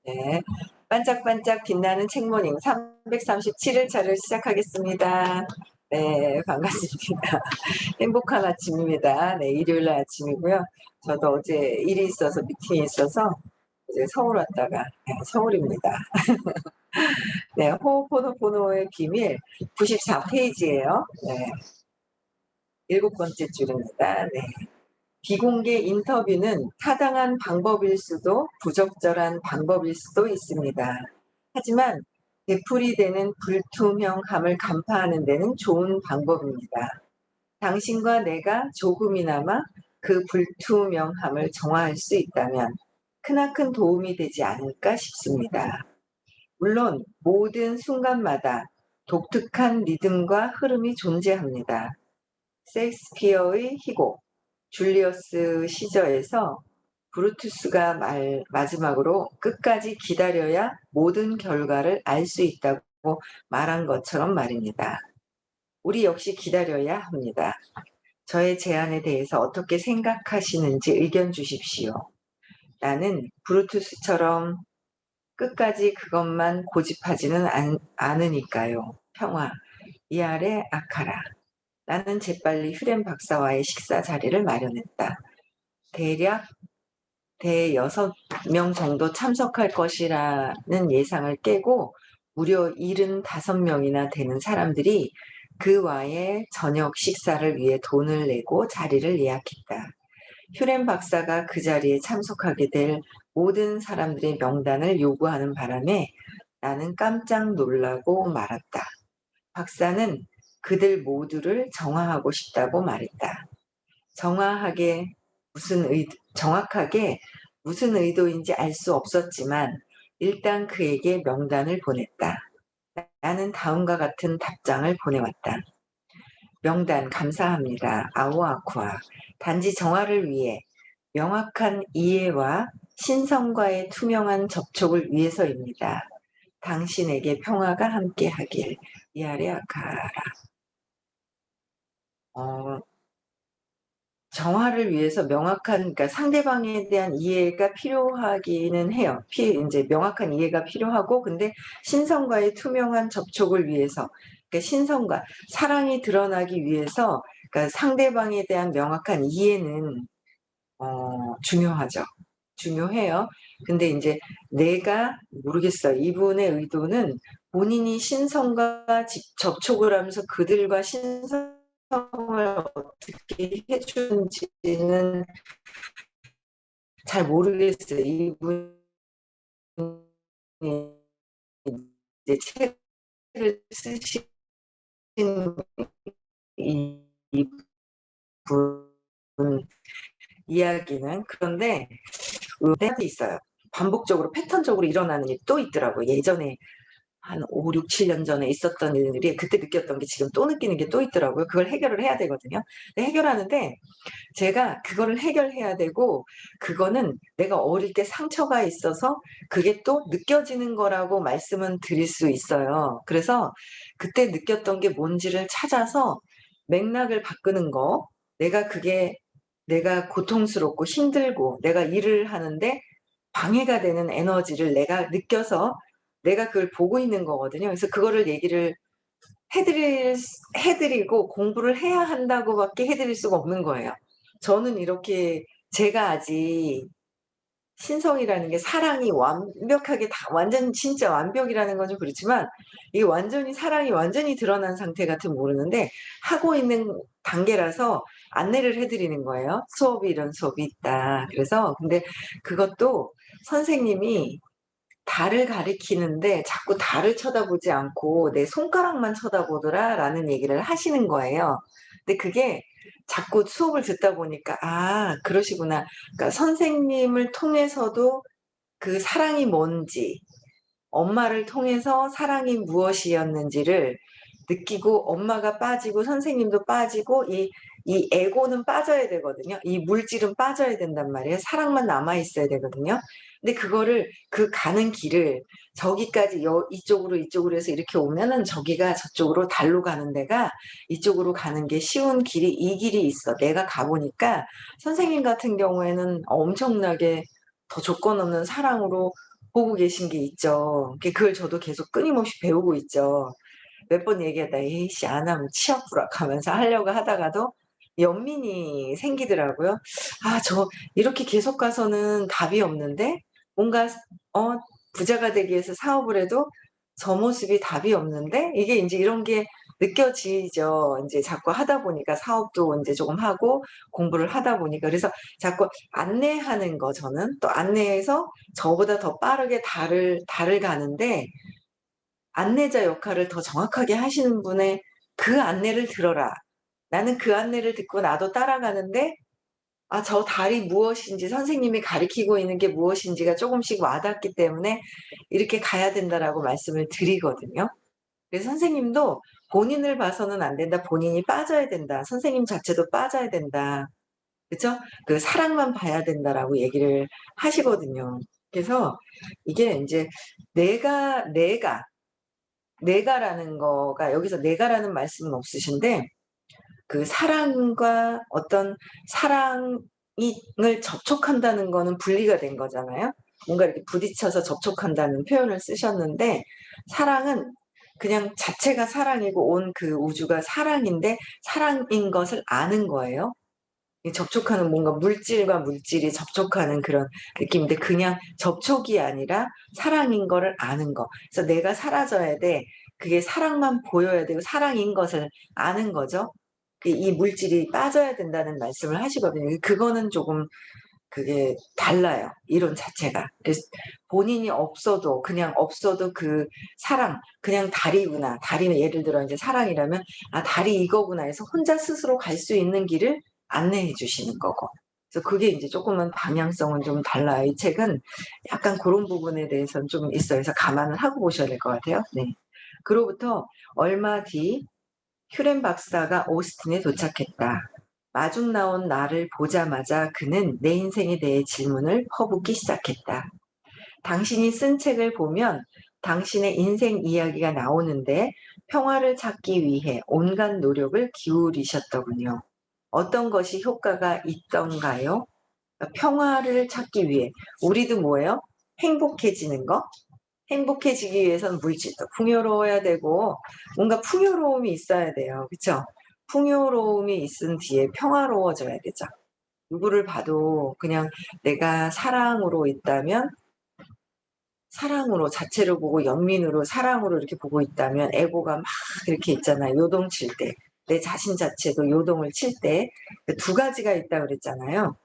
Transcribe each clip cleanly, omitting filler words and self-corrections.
네. 반짝반짝 빛나는 책모닝 337일차를 시작하겠습니다. 네, 반갑습니다. 행복한 아침입니다. 네, 일요일날 아침이고요. 저도 어제 일이 있어서 미팅이 있어서 이제 서울 왔다가 서울입니다. 네, 호호포노포노의 비밀 94페이지예요. 네, 7번째 줄입니다. 네. 비공개 인터뷰는 타당한 방법일 수도 부적절한 방법일 수도 있습니다. 하지만 되풀이되는 불투명함을 간파하는 데는 좋은 방법입니다. 당신과 내가 조금이나마 그 불투명함을 정화할 수 있다면 크나큰 도움이 되지 않을까 싶습니다. 물론 모든 순간마다 독특한 리듬과 흐름이 존재합니다. 셰익스피어의 희곡 줄리어스 시저에서 브루투스가 마지막으로 끝까지 기다려야 모든 결과를 알 수 있다고 말한 것처럼 말입니다. 우리 역시 기다려야 합니다. 저의 제안에 대해서 어떻게 생각하시는지 의견 주십시오. 나는 브루투스처럼 끝까지 그것만 고집하지는 않으니까요. 평화, 이 아래 아카라. 나는 재빨리 휴렌 박사와의 식사 자리를 마련했다. 대략 대 6명 정도 참석할 것이라는 예상을 깨고 무려 75명이나 되는 사람들이 그와의 저녁 식사를 위해 돈을 내고 자리를 예약했다. 휴렌 박사가 그 자리에 참석하게 될 모든 사람들의 명단을 요구하는 바람에 나는 깜짝 놀라고 말았다. 박사는 그들 모두를 정화하고 싶다고 말했다. 정확하게 무슨 의도인지 알 수 없었지만 일단 그에게 명단을 보냈다. 나는 다음과 같은 답장을 보내왔다. 명단 감사합니다. 아오아쿠아. 단지 정화를 위해 명확한 이해와 신성과의 투명한 접촉을 위해서입니다. 당신에게 평화가 함께하길. 이아레 아카라. 정화를 위해서 그러니까 상대방에 대한 이해가 필요하기는 해요. 이제 명확한 이해가 필요하고, 근데 신성과의 투명한 접촉을 위해서, 그러니까 사랑이 드러나기 위해서, 그러니까 상대방에 대한 명확한 이해는, 중요하죠. 중요해요. 근데 이제 내가 모르겠어요. 이분의 의도는 본인이 신성과 접촉을 하면서 그들과 신성을 어떻게 해주는지는 잘 모르겠어요. 이분이 이제 책을 쓰신 이분 이야기는 그런데 때도 있어요. 반복적으로 패턴적으로 일어나는 일이 또 있더라고요. 예전에 한 5, 6, 7년 전에 있었던 일들이 그때 느꼈던 게 지금 또 느끼는 게 또 있더라고요. 그걸 해결을 해야 되거든요. 근데 해결하는데 제가 그거를 해결해야 되고 그거는 내가 어릴 때 상처가 있어서 그게 또 느껴지는 거라고 말씀은 드릴 수 있어요. 그래서 그때 느꼈던 게 뭔지를 찾아서 맥락을 바꾸는 거, 내가 고통스럽고 힘들고 내가 일을 하는데 방해가 되는 에너지를 내가 느껴서 내가 그걸 보고 있는 거거든요. 그래서 그거를 얘기를 해드리고 공부를 해야 한다고밖에 해드릴 수가 없는 거예요. 저는 이렇게 제가 아직 신성이라는 게 사랑이 완벽하게 다 완전 진짜 완벽이라는 건 좀 그렇지만 이게 완전히 사랑이 완전히 드러난 상태 같으면 모르는데 하고 있는 단계라서 안내를 해드리는 거예요. 수업이 이런 수업이 있다. 그래서 근데 그것도 선생님이 달을 가리키는데 자꾸 달을 쳐다보지 않고 내 손가락만 쳐다보더라라는 얘기를 하시는 거예요. 근데 그게 자꾸 수업을 듣다 보니까 '아 그러시구나.' 그러니까 선생님을 통해서도 그 사랑이 뭔지, 엄마를 통해서 사랑이 무엇이었는지를 느끼고 엄마가 빠지고 선생님도 빠지고 이 에고는 빠져야 되거든요. 이 물질은 빠져야 된단 말이에요. 사랑만 남아 있어야 되거든요. 근데 그거를 그 가는 길을 저기까지 이쪽으로 해서 이렇게 오면은 저기가 저쪽으로 달로 가는 데가 이쪽으로 가는 게 쉬운 길이 이 길이 있어. 내가 가 보니까 선생님 같은 경우에는 엄청나게 더 조건 없는 사랑으로 보고 계신 게 있죠. 그걸 저도 계속 끊임없이 배우고 있죠. 몇 번 얘기하다 "에이씨 안 하면 치아프락." 하면서 하려고 하다가도 연민이 생기더라고요. '아 이렇게 계속 가서는 답이 없는데 뭔가 어 부자가 되기 위해서 사업을 해도 저 모습이 답이 없는데?' 이게 인제 이런 게 느껴지죠. 인제 자꾸 하다 보니까 사업도 인제 조금 하고 공부를 하다 보니까. 그래서 자꾸 안내하는 거 저는 또 안내해서 저보다 더 빠르게 달을 가는데 안내자 역할을 더 정확하게 하시는 분의 "그 안내를 들어라." 나는 그 안내를 듣고 나도 따라가는데 저 달이 무엇인지 선생님이 가리키고 있는 게 무엇인지가 쪼금씩 와 닿기 때문에 "이렇게 가야 된다."라고 말씀을 드리거든요. 그래서 선생님도 "본인을 봐서는 안 된다. 본인이 빠져야 된다. 선생님 자체도 빠져야 된다." 그쵸? 그 "사랑만 봐야 된다."라고 얘기를 하시거든요. 그래서 이게 인제 내가라는 거가 여기서 내가라는 말씀은 없으신데 그 사랑과 어떤 사랑이 을 접촉한다는 거는 분리가 된 거잖아요. 뭔가 이렇게 부딪혀서 접촉한다는 표현을 쓰셨는데 사랑은 그냥 자체가 사랑이고 온 그 우주가 사랑인데 사랑인 것을 아는 거예요. 이 접촉하는 뭔가 물질과 물질이 접촉하는 그런 느낌인데 그냥 접촉이 아니라 사랑인 거를 아는 거. 그래서 내가 사라져야 돼. 그게 사랑만 보여야 되고 사랑인 것을 아는 거죠. 이 물질이 빠져야 된다는 말씀을 하시거든요. 그거는 조금 그게 달라요, 이론 자체가. 그래서 본인이 없어도 그냥 없어도 그 사랑 그냥 달이구나. 달이면 예를 들어 인제 사랑이라면 '아 달이 이거구나.' 해서 혼자 스스로 갈 수 있는 길을 안내해 주시는 거고. 그래서 그게 인제 쪼끔은 방향성은 좀 달라요. 이 책은 약간 고런 부분에 대해서는 좀 있어요. 그래서 감안을 하고 보셔야 될 것 같아요. 네. 그로부터 얼마 뒤 큐렌 박사가 오스틴에 도착했다. 마중 나온 나를 보자마자 그는 내 인생에 대해 질문을 퍼붓기 시작했다. 당신이 쓴 책을 보면 당신의 인생 이야기가 나오는데 평화를 찾기 위해 온갖 노력을 기울이셨더군요. 어떤 것이 효과가 있던가요? 평화를 찾기 위해. 우리도 뭐예요? 행복해지는 거? 행복해지기 위해서는 물질도 풍요로워야 되고 뭔가 풍요로움이 있어야 돼요. 그쵸? 풍요로움이 있은 뒤에 평화로워져야 되죠. 누구를 봐도 그냥 내가 사랑으로 있다면 사랑으로 자체로 보고 연민으로 사랑으로 이렇게 보고 있다면 에고가 막 이렇게 있잖아요, 요동칠 때. 내 자신 자체도 요동을 칠 때 그 두 가지가 있다고 그랬잖아요.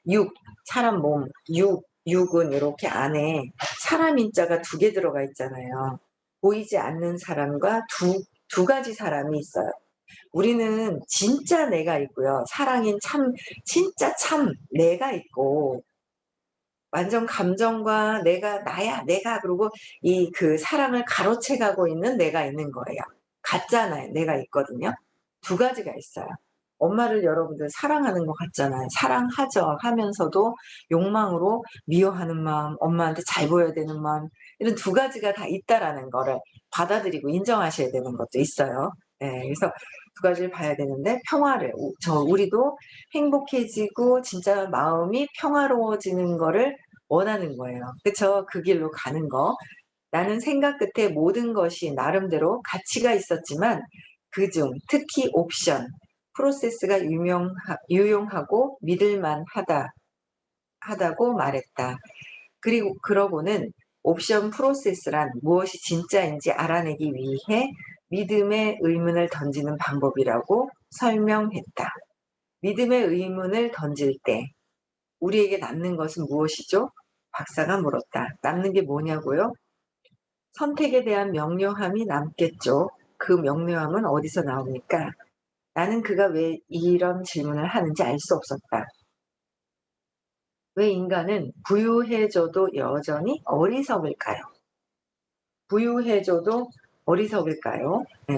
육, 사람 몸, 육은 요렇게 안에 사람 인자가 두 개 들어가 있잖아요. 보이지 않는 사람과 두 가지 사람이 있어요. 우리는 진짜 내가 있고요. 사랑인 진짜 참 내가 있고 완전 감정과 내가 나야 내가 그러고 그 사랑을 가로채 가고 있는 내가 있는 거예요. 내가 있거든요. 두 가지가 있어요. 엄마를 여러분들 사랑하는 것 같잖아요. 사랑하죠. 하면서도 욕망으로 미워하는 마음, 엄마한테 잘 보여야 되는 마음 이런 두 가지가 다 있다라는 거를 받아들이고 인정하셔야 되는 것도 있어요. 예. 그래서 두 가지를 봐야 되는데 평화를 우리도 행복해지고 진짜 마음이 평화로워지는 거를 원하는 거예요. 그쵸? 그 길로 가는 거. 나는 생각 끝에 모든 것이 나름대로 가치가 있었지만 그중 특히 옵션, 프로세스가 유용하고 믿을 하다고 말했다. 그러고는 옵션 프로세스란 무엇이 진짜인지 알아내기 위해 믿음의 의문을 던지는 방법이라고 설명했다. 믿음의 의문을 던질 때 우리에게 남는 것은 무엇이죠? 박사가 물었다. 남는 게 뭐냐고요? 선택에 대한 명료함이 남겠죠. 그 명료함은 어디서 나옵니까? 나는 그가 왜 이런 질문을 하는지 알 수 없었다. 왜 인간은 부유해져도 여전히 어리석을까요? 부유해져도 어리석을까요? 네,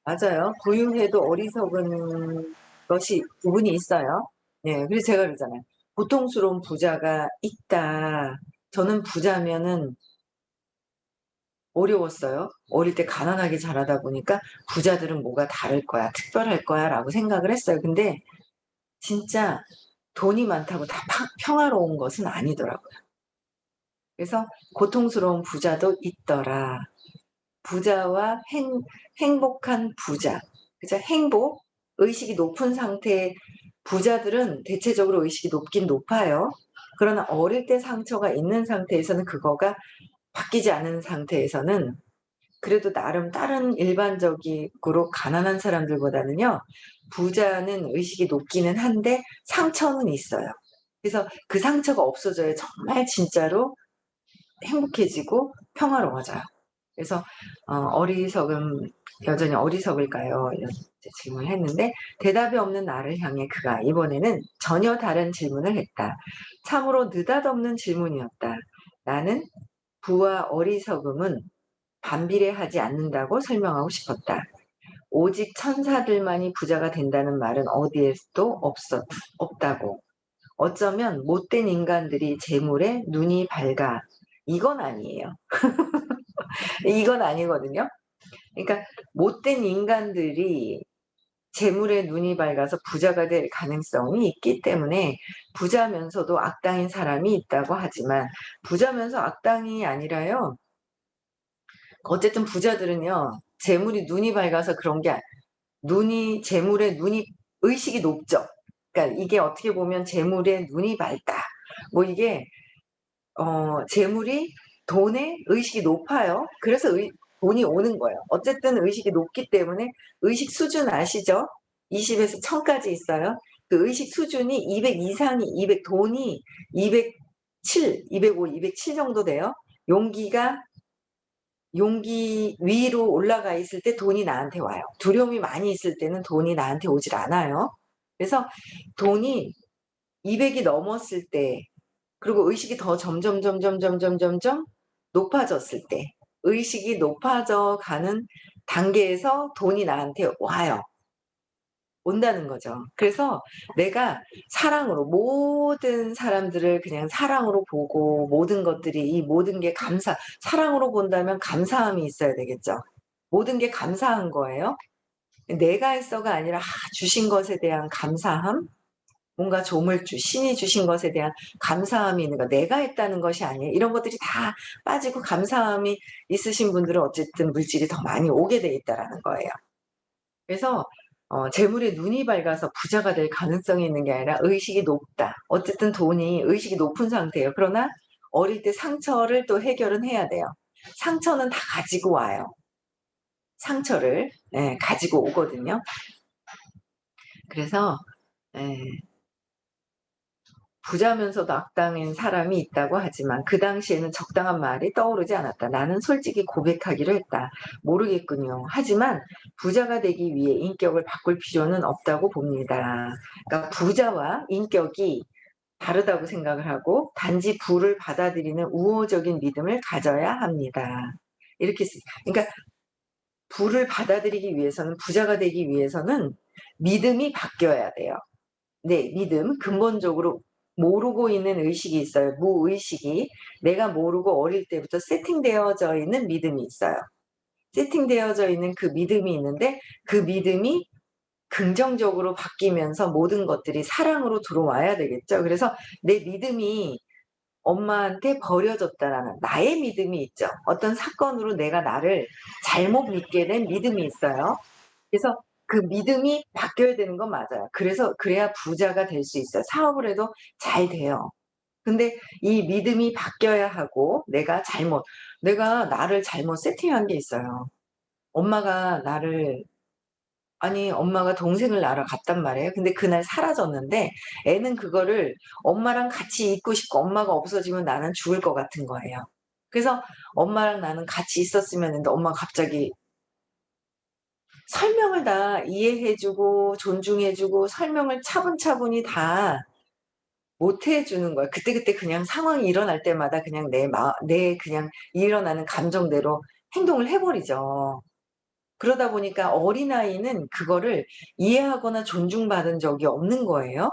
맞아요. 부유해도 어리석은 부분이 있어요. 네, 그래서 제가 그러잖아요. 고통스러운 부자가 있다. 저는 부자면은 어려웠어요. 어릴 때 가난하게 자라다 보니까 '부자들은 뭐가 다를 거야. 특별할 거야.'라고 생각을 했어요. 근데 진짜 돈이 많다고 다 평화로운 것은 아니더라고요. 그래서 고통스러운 부자도 있더라. 부자와 행복한 부자. 그죠? 행복, 의식이 높은 상태의 부자들은 대체적으로 의식이 높긴 높아요. 그러나 어릴 때 상처가 있는 상태에서는 그거가 바뀌지 않은 상태에서는 그래도 나름 다른 일반적으로 가난한 사람들보다는요, 부자는 의식이 높기는 한데 상처는 있어요. 그래서 그 상처가 없어져야 정말 진짜로 행복해지고 평화로워져요. 그래서 어리석음, 여전히 어리석을까요? 이런 질문을 했는데, 대답이 없는 나를 향해 그가 이번에는 전혀 다른 질문을 했다. 참으로 느닷없는 질문이었다. 나는 부와 어리석음은 반비례하지 않는다고 설명하고 싶었다. 오직 천사들만이 부자가 된다는 말은 어디에도 없다고. 어쩌면 못된 인간들이 재물에 눈이 밝아. 이건 아니에요. 이건 아니거든요. 그러니까 못된 인간들이 재물에 눈이 밝아서 부자가 될 가능성이 있기 때문에 부자면서도 악당인 사람이 있다고 하지만, 부자면서 악당이 아니라요. 어쨌든 부자들은요, 재물이 눈이 밝아서 그런 게 재물에 눈이 의식이 높죠. 그러니까 이게 어떻게 보면 재물에 눈이 밝다. 뭐 이게 재물이 돈에 의식이 높아요. 그래서 돈이 오는 거예요. 어쨌든 의식이 높기 때문에 의식 수준 아시죠? 20에서 1000까지 있어요. 그 의식 수준이 200 이상이 200 돈이 207, 205, 207 정도 돼요. 용기 위로 올라가 있을 때 돈이 나한테 와요. 두려움이 많이 있을 때는 돈이 나한테 오질 않아요. 그래서 돈이 200이 넘었을 때, 그리고 의식이 더 점점 높아졌을 때, 의식이 높아져 가는 단계에서 돈이 나한테 온다는 거죠. 그래서 내가 사랑으로 모든 사람들을 그냥 사랑으로 보고, 모든 것들이 이 모든 게 사랑으로 본다면 감사함이 있어야 되겠죠. 모든 게 감사한 거예요. 내가 했어가 아니라 주신 것에 대한 감사함, 뭔가 신이 주신 것에 대한 감사함이 있는 거, 내가 했다는 것이 아니에요. 이런 것들이 다 빠지고 감사함이 있으신 분들은 어쨌든 물질이 더 많이 오게 돼 있다라는 거예요. 그래서 재물에 눈이 밝아서 부자가 될 가능성이 있는 게 아니라 의식이 높다. 어쨌든 돈이 의식이 높은 상태예요. 그러나 어릴 때 상처를 또 해결은 해야 돼요. 상처는 다 가지고 와요. 상처를 가지고 오거든요. 그래서 부자면서도 악당인 사람이 있다고 하지만 그 당시에는 적당한 말이 떠오르지 않았다. 나는 솔직히 고백하기로 했다. 모르겠군요. 하지만 부자가 되기 위해 인격을 바꿀 필요는 없다고 봅니다. 그러니까 부자와 인격이 다르다고 생각을 하고 단지 부를 받아들이는 우호적인 믿음을 가져야 합니다. 이렇게 그러니까 부를 받아들이기 위해서는, 부자가 되기 위해서는 믿음이 바뀌어야 돼요. 네, 믿음. 근본적으로 모르고 있는 의식이 있어요. 무의식이. 내가 모르고 어릴 때부터 세팅되어져 있는 믿음이 있어요. 세팅되어져 있는 그 믿음이 있는데, 그 믿음이 긍정적으로 바뀌면서 모든 것들이 사랑으로 들어와야 되겠죠. 그래서 내 믿음이 엄마한테 버려졌다라는 나의 믿음이 있죠. 어떤 사건으로 내가 나를 잘못 믿게 된 믿음이 있어요. 그래서 그 믿음이 바뀌어야 되는 건 맞아요. 그래야 부자가 될 수 있어요. 사업을 해도 잘 돼요. 근데 이 믿음이 바뀌어야 하고, 내가 나를 잘못 세팅한 게 있어요. 엄마가 동생을 낳으러 갔단 말이에요. 근데 그날 사라졌는데 애는 그거를 엄마랑 같이 있고 싶고, 엄마가 없어지면 나는 죽을 것 같은 거예요. 그래서 엄마랑 나는 같이 있었으면 했는데 엄마가 갑자기 설명을 다 이해해 주고 존중해 주고 설명을 차분차분히 다 못 해 주는 거야. 그때그때 그냥 상황이 일어날 때마다 그냥 내 그냥 일어나는 감정대로 행동을 해 버리죠. 그러다 보니까 어린아이는 그거를 이해하거나 존중받은 적이 없는 거예요.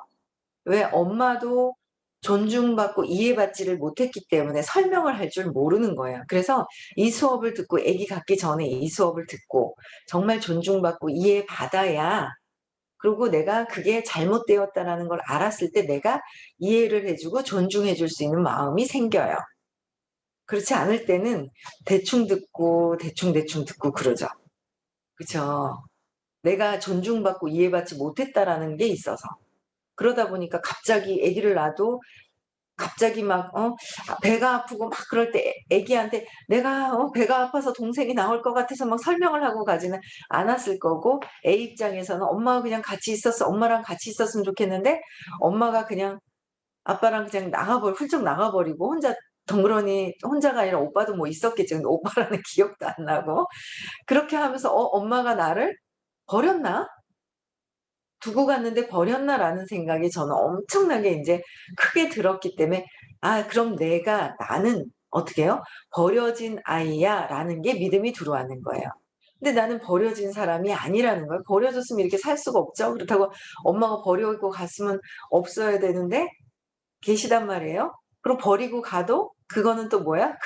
왜? 엄마도 존중받고 이해받지를 못했기 때문에 설명을 할 줄 모르는 거예요. 그래서 이 수업을 듣고, 아기 갖기 전에 이 수업을 듣고 정말 존중받고 이해받아야 그리고 내가 그게 잘못되었다라는 걸 알았을 때 내가 이해를 해 주고 존중해 줄 수 있는 마음이 생겨요. 그렇지 않을 때는 대충 듣고 대충대충 듣고 그러죠. 그쵸. 내가 존중받고 이해받지 못했다라는 게 있어서. 그러다 보니까 갑자기 아기를 낳아도 갑자기 막 배가 아프고 막 그럴 때 아기한테 내가 배가 아파서 동생이 나올 것 같아서 막 설명을 하고 가지는 않았을 거고, 애 입장에서는 엄마가 그냥 같이 있었어 엄마랑 같이 있었으면 좋겠는데 엄마가 그냥 아빠랑 그냥 훌쩍 나가 버리고 혼자 덩그러니, 혼자가 아니라 오빠도 뭐 있었겠죠. 근데 오빠라는 기억도 안 나고 그렇게 하면서 '엄마가 나를 버렸나? 두고 갔는데 버렸나?'라는 생각이 저는 엄청나게 인제 크게 들었기 때문에 '아 그럼 나는 어떻게 해요? 버려진 아이야.'라는 게 믿음이 들어왔는 거예요. 근데 나는 버려진 사람이 아니라는 거예요. 버려졌으면 이렇게 살 수가 없죠. 그렇다고 엄마가 버리고 갔으면 없어야 되는데 계시단 말이에요. 그럼 버리고 가도 그거는 또 뭐야?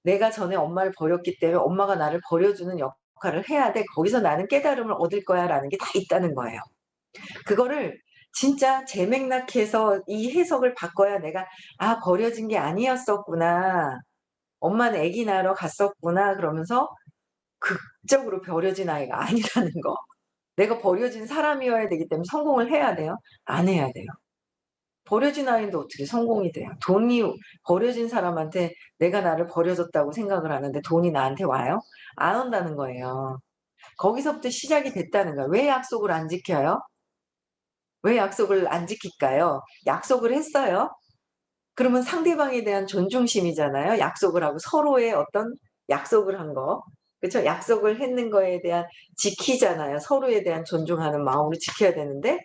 내가 전에 엄마를 버렸기 때문에 엄마가 나를 버려주는 역할을 해야 돼. 거기서 나는 깨달음을 얻을 거야라는 게 다 있다는 거예요. 그거를 진짜 재맥락해서 이 해석을 바꿔야 내가 '아 버려진 게 아니었었구나. 엄마는 아기 낳으러 갔었구나.' 그러면서 극적으로 버려진 아이가 아니라는 거. 내가 버려진 사람이어야 되기 때문에 성공을 해야 돼요? 안 해야 돼요. 버려진 아이인데 어떻게 성공이 돼요? 돈이 버려진 사람한테 내가 나를 버려줬다고 생각을 하는데 돈이 나한테 와요? 안 온다는 거예요. 거기서부터 시작이 됐다는 거예요. 왜 약속을 안 지켜요? 왜 약속을 안 지킬까요? 약속을 했어요. 그러면 상대방에 대한 존중심이잖아요. 약속을 하고 서로의 어떤 약속을 한 거. 그쵸? 약속을 했는 거에 대한 지키잖아요. 서로에 대한 존중하는 마음으로 지켜야 되는데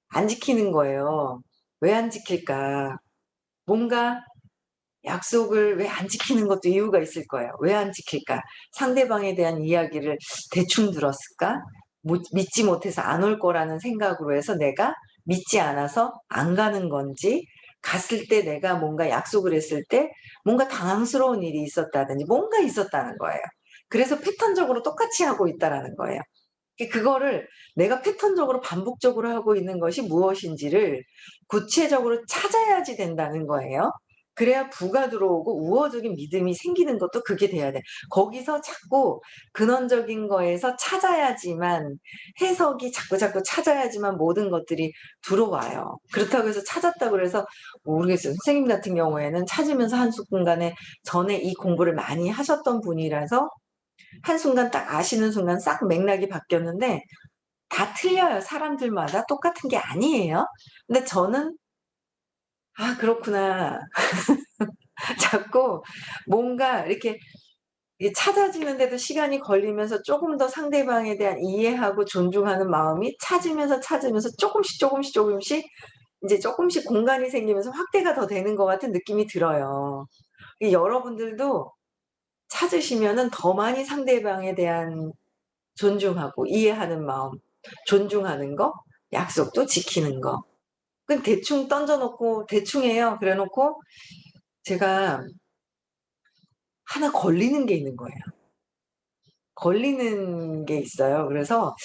안 지키는 거예요. 왜 안 지킬까? 뭔가 약속을 왜 안 지키는 것도 이유가 있을 거예요. 왜 안 지킬까? 상대방에 대한 이야기를 대충 들었을까? 믿지 못해서 안 올 거라는 생각으로 해서 내가 믿지 않아서 안 가는 건지, 갔을 때 내가 뭔가 약속을 했을 때 뭔가 당황스러운 일이 있었다든지 뭔가 있었다는 거예요. 그래서 패턴적으로 똑같이 하고 있다라는 거예요. 그거를 내가 패턴적으로 반복적으로 하고 있는 것이 무엇인지를 구체적으로 찾아야지 된다는 거예요. 그래야 부가 들어오고 우호적인 믿음이 생기는 것도 그게 돼야 돼. 거기서 자꾸 근원적인 거에서 찾아야지만, 해석이 자꾸자꾸 찾아야지만 모든 것들이 들어와요. 그렇다고 해서 찾았다고 그래서 모르겠어요. 선생님 같은 경우에는 찾으면서 한순간에 전에 이 공부를 많이 하셨던 분이라서 한순간 딱 아시는 순간 싹 맥락이 바뀌었는데 다 틀려요. 사람들마다 똑같은 게 아니에요. 근데 저는 '아 그렇구나.' 자꾸 뭔가 이렇게 이게 찾아지는데도 시간이 걸리면서 쪼금 더 상대방에 대한 이해하고 존중하는 마음이 찾으면서 쪼금씩 인제 쪼끔씩 공간이 생기면서 확대가 더 되는 것 같은 느낌이 들어요. 이 여러분들도 찾으시면은 더 많이 상대방에 대한 존중하고 이해하는 마음, 존중하는 거, 약속도 지키는 거. 그건 대충 던져 놓고 대충 해요. 그래 놓고 제가 하나 걸리는 게 있는 거예요. 걸리는 게 있어요. 그래서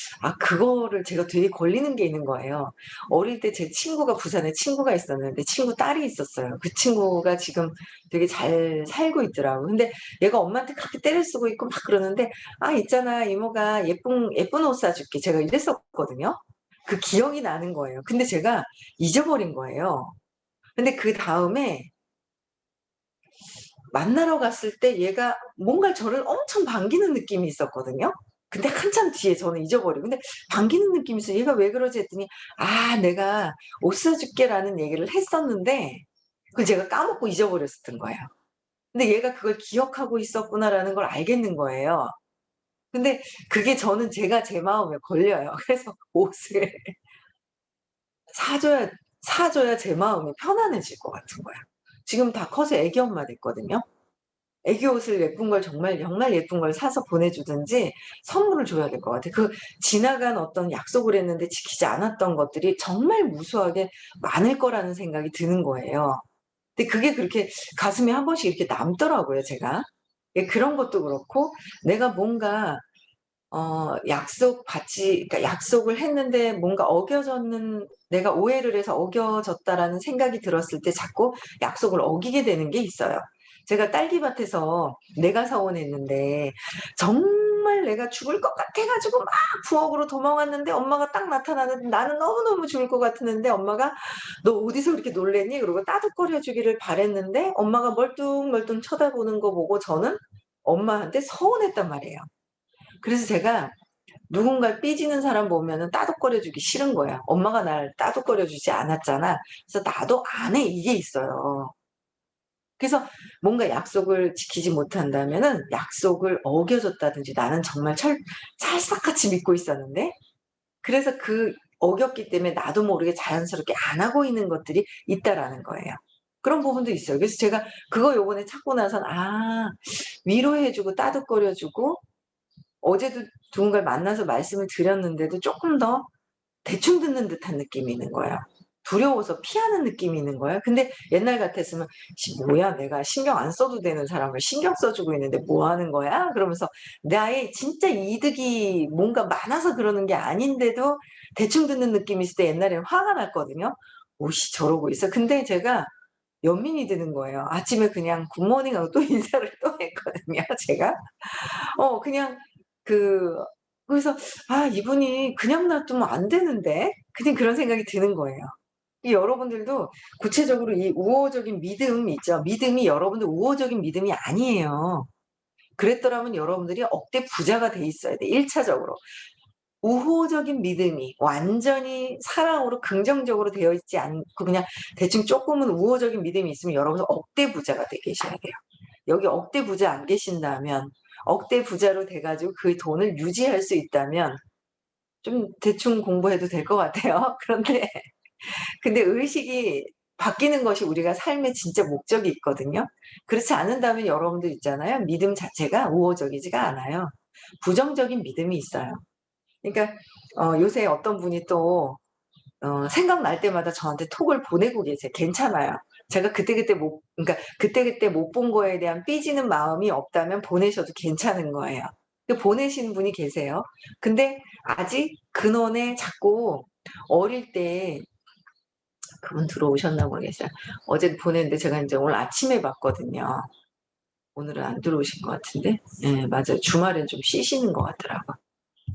그거를 제가 되게 걸리는 게 있는 거예요. 어릴 때 제 친구가, 부산에 친구가 있었는데 친구 딸이 있었어요. 그 친구가 지금 되게 잘 살고 있더라고요. 근데 얘가 엄마한테 그렇게 떼를 쓰고 있고 막 그러는데 "아 있잖아 이모가 예쁜 옷 사 줄게." 제가 이랬었거든요. 그 기억이 나는 거예요. 근데 제가 잊어버린 거예요. 근데 그다음에 만나러 갔을 때 얘가 뭔가 저를 엄청 반기는 느낌이 있었거든요. 근데 한참 뒤에 저는 잊어버리고, 근데 반기는 느낌이 있어요. '얘가 왜 그러지?' 했더니 "내가 옷 사 줄게."라는 얘기를 했었는데 그걸 제가 까먹고 잊어버렸었던 거예요. 근데 얘가 '그걸 기억하고 있었구나.'라는 걸 알겠는 거예요. 근데 그게 저는 제가 제 마음에 걸려요. 그래서 옷을 사 줘야 제 마음이 편안해질 것 같은 거야. 지금 다 커서 애기 엄마 됐거든요. 애기 옷을 예쁜 걸 정말 예쁜 걸 사서 보내주든지 선물을 줘야 될 것 같아요. 그 지나간 어떤 약속을 했는데 지키지 않았던 것들이 정말 무수하게 많을 거라는 생각이 드는 거예요. 근데 그게 그렇게 가슴에 한 번씩 이렇게 남더라고요, 제가. 예, 그런 것도 그렇고 내가 뭔가 그러니까 약속을 했는데 뭔가 어겨졌는, 내가 오해를 해서 어겨졌다라는 생각이 들었을 때 자꾸 약속을 어기게 되는 게 있어요. 제가 딸기밭에서 내가 사원했는데 정말 내가 죽을 것 같아 가지고 막 부엌으로 도망왔는데 엄마가 딱 나타나는데 나는 너무너무 죽을 것 같았는데 엄마가 "너 어디서 그렇게 놀랐니?" 그러고 따뜻거려 주기를 바랐는데 엄마가 멀뚱멀뚱 쳐다보는 거 보고 저는 엄마한테 서운했단 말이에요. 그래서 제가 누군가 삐지는 사람 보면은 따독거려 주기 싫은 거야. 엄마가 날 따독거려 주지 않았잖아. 그래서 나도 안 해. 이게 있어요. 그래서 뭔가 약속을 지키지 못한다면은 약속을 어겨줬다든지 나는 정말 찰떡같이 믿고 있었는데 그래서 그 어겼기 때문에 나도 모르게 자연스럽게 안 하고 있는 것들이 있다라는 거예요. 그런 부분도 있어요. 그래서 제가 그거 요번에 찾고 나선 '아 위로해 주고 따뜻거려 주고 어제도 누군가를 만나서 말씀을 드렸는데도 쪼끔 더 대충 듣는 듯한 느낌이 있는 거예요. 두려워서 피하는 느낌이 있는 거예요. 근데 옛날 같았으면 뭐야 내가 신경 안 써도 되는 사람을 신경 써 주고 있는데 뭐 하는 거야?' 그러면서 나의 진짜 이득이 뭔가 많아서 그러는 게 아닌데도 대충 듣는 느낌이 있을 때 옛날에는 화가 났거든요. '옷이 저러고 있어.' 근데 제가 연민이 드는 거예요. 아침에 그냥 굿모닝 하고 또 인사를 또 했거든요 제가. 그냥 그 그래서 '아 이분이 그냥 놔두면 안 되는데.' 그냥 그런 생각이 드는 거예요. 이 여러분들도 구체적으로 이 우호적인 믿음 있죠. 믿음이 여러분들 우호적인 믿음이 아니에요. 그랬더라면 여러분들이 억대 부자가 돼 있어야 돼 1 차적으로. 우호적인 믿음이 완전히 사랑으로 긍정적으로 되어 있지 않고 그냥 대충 쪼끔은 우호적인 믿음이 있으면 여러분은 억대 부자가 돼 계셔야 돼요. 여기 억대 부자 안 계신다면 억대 부자로 돼 가지고 그 돈을 유지할 수 있다면 좀 대충 공부해도 될 것 같아요. 그런데 근데 의식이 바뀌는 것이 우리가 삶의 진짜 목적이 있거든요. 그렇지 않은다면 여러분들 있잖아요. 믿음 자체가 우호적이지가 않아요. 부정적인 믿음이 있어요. 그러니까 요새 어떤 분이 또 생각날 때마다 저한테 톡을 보내고 계세요. 괜찮아요. 제가 그때그때 못 그러니까 그때그때 못 본 거에 대한 삐지는 마음이 없다면 보내셔도 괜찮은 거예요. 그 보내신 분이 계세요. 근데 아직 근원에 자꾸 어릴 때 그분 들어오셨나 모르겠어요. 어제 보냈는데 제가 인제 오늘 아침에 봤거든요. 오늘은 안 들어오신 것 같은데. 예 맞아요. 주말엔 좀 쉬시는 것 같더라고요.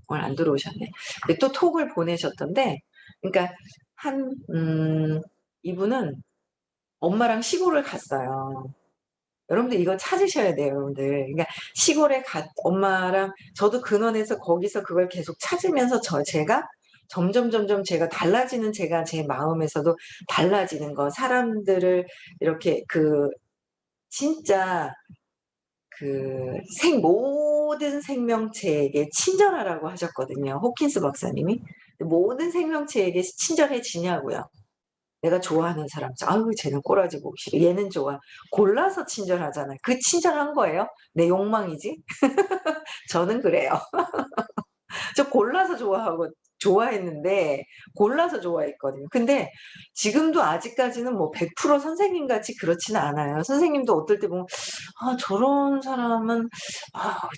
오늘 안 들어오셨네. 근데 또 톡을 보내셨던데 그러니까 한 이분은 엄마랑 시골을 갔어요. 여러분들 이거 찾으셔야 돼요 여러분들. 그러니까 시골에 엄마랑 저도 근원에서 거기서 그걸 계속 찾으면서 제가 점점 제가 달라지는 제가 제 마음에서도 달라지는 거 사람들을 이렇게 진짜 모든 생명체에게 친절하라고 하셨거든요 호킨스 박사님이. 모든 생명체에게 친절해지냐고요. 내가 좋아하는 사람 "아유 쟤는 꼬라지 보기 싫어. 얘는 좋아." 골라서 친절하잖아요. 그 친절한 거예요? 내 욕망이지? 저는 그래요. 저 골라서 좋아했는데 골라서 좋아했거든요. 근데 지금도 아직까지는 뭐 100% 선생님 같이 그렇지는 않아요. 선생님도 어떨 때 보면 '아 저런 사람은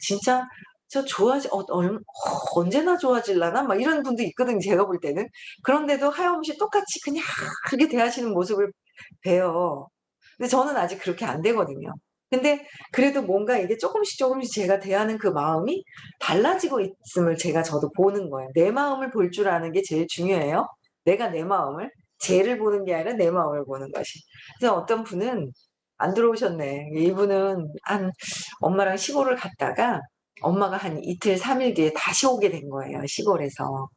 진짜 저 좋아하지 언제나 좋아하질라나?' 막 이런 분도 있거든요 제가 볼 때는. 그런데도 하염없이 똑같이 그냥 그렇게 대하시는 모습을 봬요. 근데 저는 아직 그렇게 안 되거든요. 근데 그래도 뭔가 이게 쪼끔씩 제가 대하는 그 마음이 달라지고 있음을 저도 보는 거예요. 내 마음을 볼 줄 아는 게 제일 중요해요. 내가 내 마음을 쟤를 보는 게 아니라 내 마음을 보는 것이. 그래서 어떤 분은 안 들어오셨네. 이분은 엄마랑 시골을 갔다가 엄마가 한 이틀 3일 뒤에 다시 오게 된 거예요, 시골에서.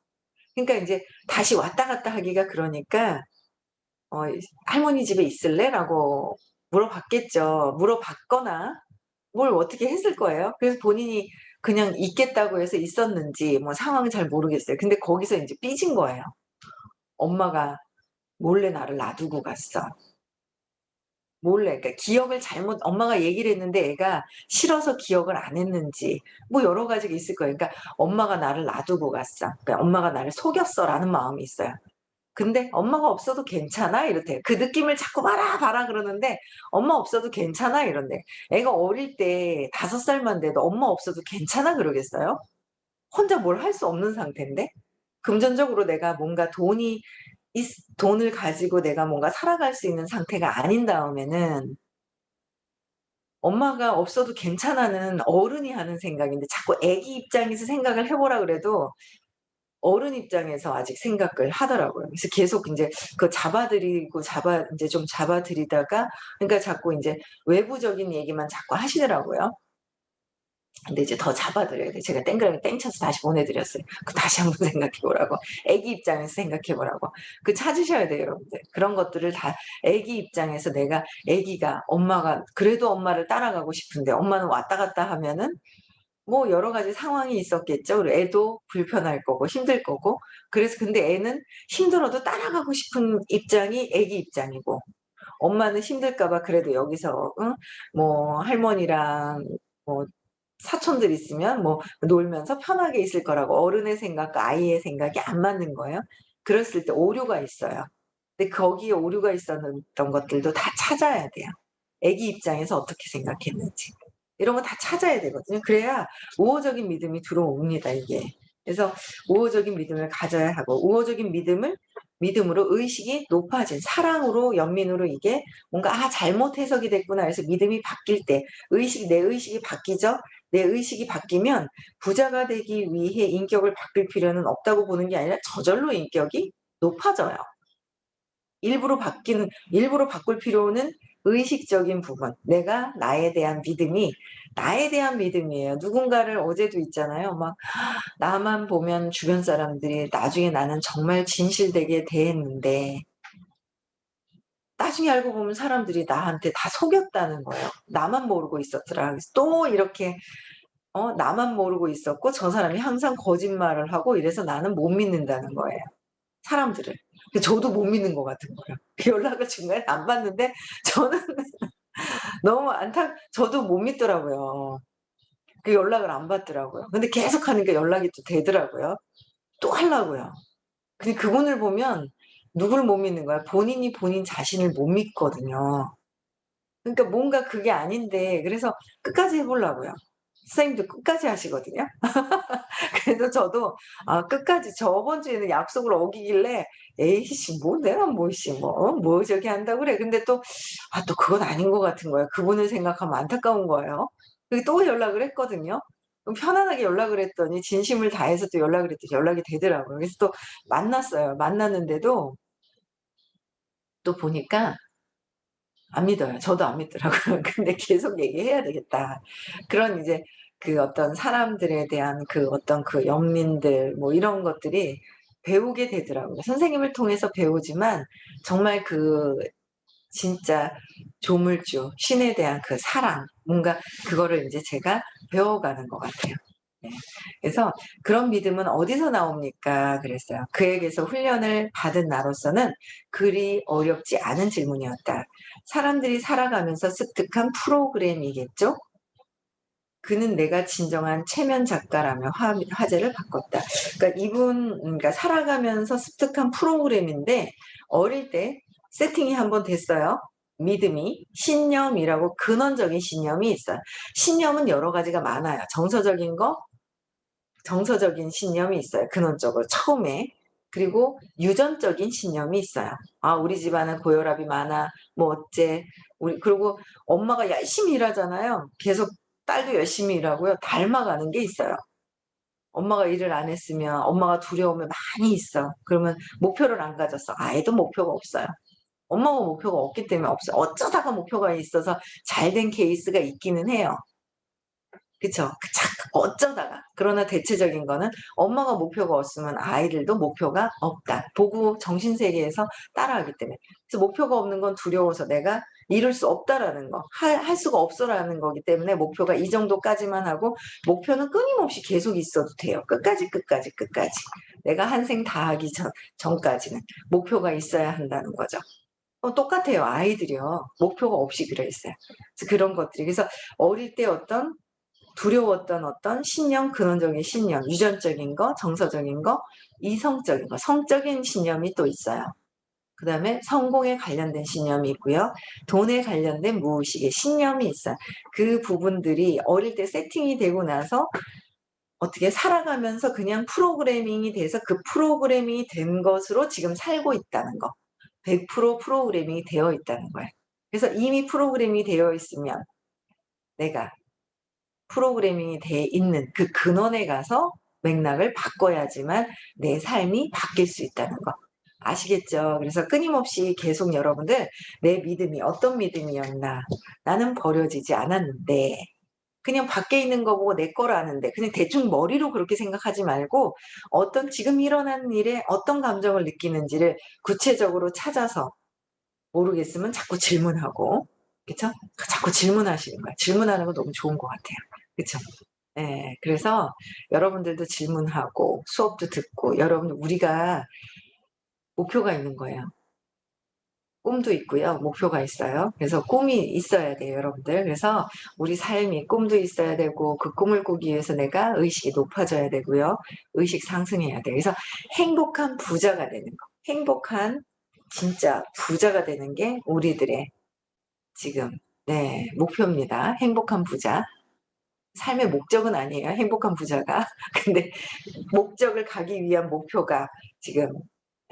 그러니까 인제 다시 왔다 갔다 하기가 그러니까 "할머니 집에 있을래?"라고 물어봤겠죠. 물어봤거나 뭘 어떻게 했을 거예요. 그래서 본인이 그냥 있겠다고 해서 있었는지 뭐 상황은 잘 모르겠어요. 근데 거기서 인제 삐진 거예요. 엄마가 몰래 나를 놔두고 갔어. 몰래 그러니까 기억을 잘못 엄마가 얘기를 했는데 애가 싫어서 기억을 안 했는지 뭐 여러 가지가 있을 거예요. 그러니까 '엄마가 나를 놔두고 갔어. 그러니까 엄마가 나를 속였어.'라는 마음이 있어요. 근데 "엄마가 없어도 괜찮아?" 이렇대요. 그 느낌을 자꾸 봐라 그러는데 "엄마 없어도 괜찮아?" 이런대. 애가 어릴 때 5 살만 돼도 "엄마 없어도 괜찮아?" 그러겠어요? 혼자 뭘 할 수 없는 상태인데 금전적으로 내가 뭔가 돈을 가지고 내가 뭔가 살아갈 수 있는 상태가 아닌 다음에는 엄마가 없어도 괜찮아는 어른이 하는 생각인데 자꾸 애기 입장에서 생각을 해 보라 그래도 어른 입장에서 아직 생각을 하더라고요. 그래서 계속 인제 그 인제 좀 잡아들이다가 그러니까 자꾸 인제 외부적인 얘기만 자꾸 하시더라고요. 근데 이제 더 잡아들여야 돼. 제가 땡그랑이 땡쳐서 다시 보내드렸어요. 그 다시 한번 생각해 보라고. 애기 입장에서 생각해 보라고. 그 찾으셔야 돼요, 여러분들. 그런 것들을 다 애기 입장에서 내가 애기가 엄마가 그래도 엄마를 따라가고 싶은데 엄마는 왔다 갔다 하면은 뭐 여러 가지 상황이 있었겠죠. 그리고 애도 불편할 거고 힘들 거고. 그래서 근데 애는 힘들어도 따라가고 싶은 입장이 애기 입장이고 엄마는 힘들까 봐 그래도 여기서 뭐 할머니랑 뭐 사촌들 있으면 뭐 놀면서 편하게 있을 거라고 어른의 생각과 아이의 생각이 안 맞는 거예요. 그랬을 때 오류가 있어요. 근데 거기에 오류가 있었던 것들도 다 찾아야 돼요. 애기 입장에서 어떻게 생각했는지. 이런 거 다 찾아야 되거든요. 그래야 우호적인 믿음이 들어옵니다, 이게. 그래서 우호적인 믿음을 가져야 하고 우호적인 믿음으로 의식이 높아진 사랑으로 연민으로 이게 뭔가 '아 잘못 해석이 됐구나.' 해서 믿음이 바뀔 때 내 의식이 바뀌죠. 내 의식이 바뀌면 부자가 되기 위해 인격을 바꿀 필요는 없다고 보는 게 아니라 저절로 인격이 높아져요. 일부러 바꿀 필요는 의식적인 부분. 내가 나에 대한 믿음이에요. 누군가를 어제도 있잖아요. 막 나만 보면 주변 사람들이 나중에 나는 정말 진실되게 대했는데 나중에 알고 보면 사람들이 나한테 다 속였다는 거예요. 나만 모르고 있었더라. 그래서 또 이렇게 나만 모르고 있었고 저 사람이 항상 거짓말을 하고 이래서 나는 못 믿는다는 거예요, 사람들을. 근데 저도 못 믿는 것 같은 거예요. 그 연락을 중간에 안 받는데 저는 너무 저도 못 믿더라고요. 그 연락을 안 받더라고요. 근데 계속 하니까 연락이 또 되더라고요. 또 하려고요. 근데 그분을 보면 누굴 못 믿는 거야? 본인이 본인 자신을 못 믿거든요. 그러니까 뭔가 그게 아닌데 그래서 끝까지 해 보려고요. 선생님도 끝까지 하시거든요. 그래서 저도 끝까지 저번 주에는 약속을 어기길래 '에이씨 뭐 내가 뭐 씨 뭐 저기 한다고 그래.' 근데 또 그건 아닌 것 같은 거예요. 그분을 생각하면 안타까운 거예요. 그래서 또 연락을 했거든요. 그럼 편안하게 연락을 했더니 진심을 다해서 또 연락을 했더니 연락이 되더라고요. 그래서 또 만났어요. 만났는데도 또 보니까 안 믿어요. 저도 안 믿더라고요. 근데 계속 얘기해야 되겠다. 그런 이제 그 어떤 사람들에 대한 그 어떤 그 연민들 뭐 이런 것들이 배우게 되더라고요. 선생님을 통해서 배우지만 정말 그 진짜 조물주, 신에 대한 그 사랑 뭔가 그거를 인제 제가 배워가는 것 같아요. 네. 그래서 "그런 믿음은 어디서 나옵니까?" 그랬어요. 그에게서 훈련을 받은 나로서는 그리 어렵지 않은 질문이었다. 사람들이 살아가면서 습득한 프로그램이겠죠? 그는 내가 진정한 체면 작가라며 화제를 바꿨다. 그러니까 살아가면서 습득한 프로그램인데 어릴 때 세팅이 한번 됐어요. 믿음이. 신념이라고 근원적인 신념이 있어요. 신념은 여러 가지가 많아요. 정서적인 신념이 있어요, 근원적으로 처음에. 그리고 유전적인 신념이 있어요. '아 우리 집안은 고혈압이 많아. 뭐 어째.' 그리고 엄마가 열심히 일하잖아요. 계속 딸도 열심히 일하고요. 닮아가는 게 있어요. 엄마가 일을 안 했으면 엄마가 두려움이 많이 있어. 그러면 목표를 안 가졌어. 아이도 목표가 없어요. 엄마가 목표가 없기 때문에 없어요. 어쩌다가 목표가 있어서 잘 된 케이스가 있기는 해요. 그쵸. 어쩌다가. 그러나 대체적인 거는 엄마가 목표가 없으면 아이들도 목표가 없다. 보고 정신 세계에서 따라하기 때문에. 그래서 목표가 없는 건 두려워서 '내가 이룰 수 없다.'라는 거. '할 수가 없어.'라는 거기 때문에 목표가 이 정도까지만 하고 목표는 끊임없이 계속 있어도 돼요. 끝까지. 내가 한 생 다 하기 전까지는 목표가 있어야 한다는 거죠. 똑같아요. 아이들이요. 목표가 없이 그래 있어요. 그래서 그런 것들이 그래서 어릴 때 어떤 두려웠던 어떤 신념, 근원적인 신념, 유전적인 거, 정서적인 거, 이성적인 거, 성적인 신념이 또 있어요. 그다음에 성공에 관련된 신념이 있고요. 돈에 관련된 무의식의 신념이 있어요. 그 부분들이 어릴 때 세팅이 되고 나서 어떻게 살아가면서 그냥 프로그래밍이 돼서 그 프로그래밍이 된 것으로 지금 살고 있다는 거. 100% 프로그래밍이 되어 있다는 거예요. 그래서 이미 프로그래밍이 되어 있으면 내가 프로그래밍이 돼 있는 그 근원에 가서 맥락을 바꿔야지만 내 삶이 바뀔 수 있다는 거. 아시겠죠? 그래서 끊임없이 계속 여러분들 '내 믿음이 어떤 믿음이었나. 나는 버려지지 않았는데.' 그냥 밖에 있는 거 보고 내 거라는데 그냥 대충 머리로 그렇게 생각하지 말고 어떤 지금 일어난 일에 어떤 감정을 느끼는지를 구체적으로 찾아서 모르겠으면 자꾸 질문하고, 그쵸? 자꾸 질문하시는 거야. 질문하는 거 너무 좋은 것 같아요. 그쵸? 예. 그래서 여러분들도 질문하고 수업도 듣고 여러분 우리가 목표가 있는 거예요. 꿈도 있고요. 목표가 있어요. 그래서 꿈이 있어야 돼요, 여러분들. 그래서 우리 삶이 꿈도 있어야 되고 그 꿈을 꾸기 위해서 내가 의식이 높아져야 되고요. 의식 상승해야 돼요. 그래서 행복한 부자가 되는 거. 행복한 진짜 부자가 되는 게 우리들의 지금 네 목표입니다. 행복한 부자. 삶의 목적은 아니에요, 행복한 부자가. 근데 목적을 가기 위한 목표가 지금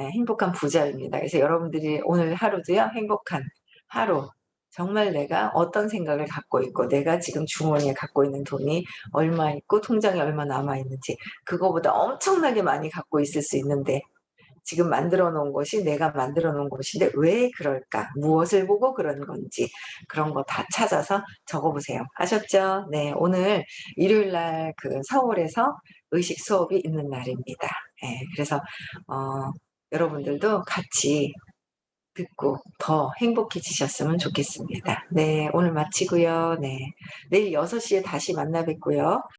행복한 부자입니다. 그래서 여러분들이 오늘 하루도요 행복한 하루, 정말 내가 어떤 생각을 갖고 있고 내가 지금 주머니에 갖고 있는 돈이 얼마 있고 통장에 얼마 남아 있는지 그거보다 엄청나게 많이 갖고 있을 수 있는데 지금 만들어 놓은 것이 내가 만들어 놓은 것인데 왜 그럴까? 무엇을 보고 그런 건지 그런 거 다 찾아서 적어 보세요. 아셨죠? 네. 오늘 일요일 날 그 서울에서 의식 수업이 있는 날입니다. 예. 그래서 여러분들도 같이 듣고 더 행복해지셨으면 좋겠습니다. 네. 오늘 마치고요. 네. 내일 6 시에 다시 만나 뵙고요.